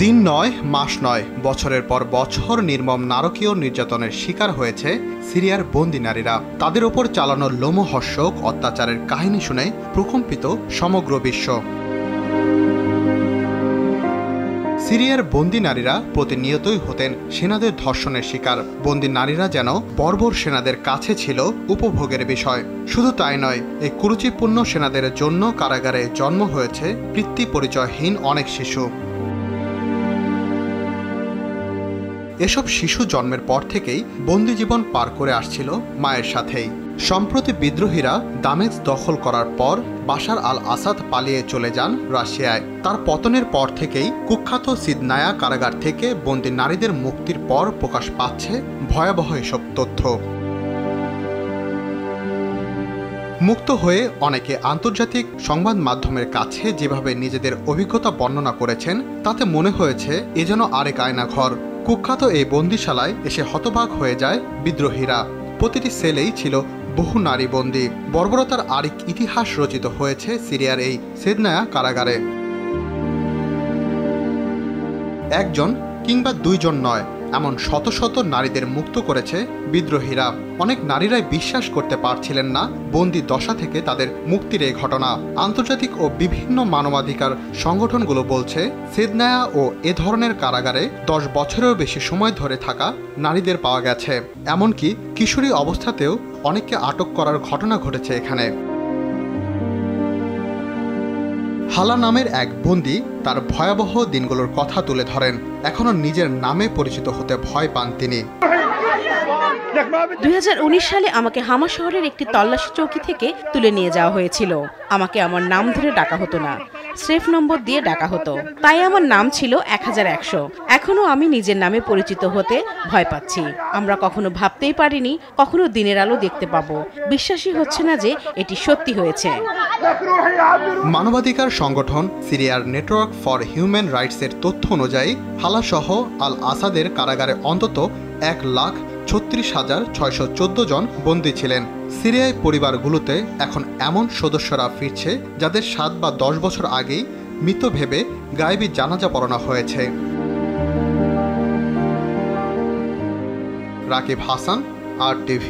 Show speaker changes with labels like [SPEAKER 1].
[SPEAKER 1] দিন নয়, মাস নয়, বছরের পর বছর নির্মম নারকীয় নির্যাতনের শিকার হয়েছে সিরিয়ার বন্দী নারীরা। তাদের ওপর চালানো লোমহর্ষক অত্যাচারের কাহিনী শুনে প্রকম্পিত সমগ্র বিশ্ব। সিরিয়ার বন্দী নারীরা প্রতিনিয়তই হতেন সেনাদের ধর্ষণের শিকার। বন্দী নারীরা যেন বর্বর সেনাদের কাছে ছিল উপভোগের বিষয়। শুধু তাই নয়, এই কুরুচিপূর্ণ সেনাদের জন্য কারাগারে জন্ম হয়েছে পিতৃ পরিচয়হীন অনেক শিশু। এসব শিশু জন্মের পর থেকেই বন্দি জীবন পার করে আসছিল মায়ের সাথেই। সম্প্রতি বিদ্রোহীরা দামেস্ক দখল করার পর বাশার আল আসাদ পালিয়ে চলে যান রাশিয়ায়। তার পতনের পর থেকেই কুখ্যাত সিদনায়া কারাগার থেকে বন্দি নারীদের মুক্তির পর প্রকাশ পাচ্ছে ভয়াবহ এসব তথ্য। মুক্ত হয়ে অনেকে আন্তর্জাতিক সংবাদ মাধ্যমের কাছে যেভাবে নিজেদের অভিজ্ঞতা বর্ণনা করেছেন, তাতে মনে হয়েছে এ যেন আরেক আয়নাঘর। কুখ্যাত এই বন্দিশালায় এসে হতবাক হয়ে যায় বিদ্রোহীরা। প্রতিটি সেলেই ছিল বহু নারী বন্দী। বর্বরতার আরেক ইতিহাস রচিত হয়েছে সিরিয়ার এই সিদনায়া কারাগারে। একজন কিংবা দুইজন নয়, এমন শত শত নারীদের মুক্ত করেছে বিদ্রোহীরা। অনেক নারীরাই বিশ্বাস করতে পারছিলেন না বন্দি দশা থেকে তাদের মুক্তির এই ঘটনা। আন্তর্জাতিক ও বিভিন্ন মানবাধিকার সংগঠনগুলো বলছে, সিদনায়া ও এ ধরনের কারাগারে 10 বছরেরও বেশি সময় ধরে থাকা নারীদের পাওয়া গেছে। এমনকি কিশোরী অবস্থাতেও অনেককে আটক করার ঘটনা ঘটেছে এখানে। হালা নামের এক বন্দী তার ভয়াবহ দিনগুলোর কথা তুলে ধরেন। এখনো নিজের নামে পরিচিত হতে ভয় পান তিনি।
[SPEAKER 2] 2019 সালে আমাকে হামা শহরের একটি তল্লাশি চৌকি থেকে তুলে নিয়ে যাওয়া হয়েছিল। আমাকে আমার নাম ধরে ডাকা হতো না, স্রেফ নম্বর দিয়ে ডাকা হতো। তাই আমার নাম ছিল 1100। এখনো আমি নিজের নামে পরিচিত হতে ভয় পাচ্ছি। আমরা কখনো ভাবতেই পারিনি কখনো দিনের আলো দেখতে পাবো। বিশ্বাসই হচ্ছে না যে এটি সত্যি হয়েছে।
[SPEAKER 1] মানবাধিকার সংগঠন সিরিয়ার নেটওয়ার্ক ফর হিউম্যান রাইটসের তথ্য অনুযায়ী হালা সহ আল আসাদের কারাগারে অন্তত 1,36,614 জন বন্দী ছিলেন। সিরিয়ায় পরিবারগুলোতে এখন এমন সদস্যরা ফিরছে যাদের 7 বা 10 বছর আগেই মৃত ভেবে গায়েবী জানাজা পড়ানো হয়েছে। রাকিব হাসান, RTV।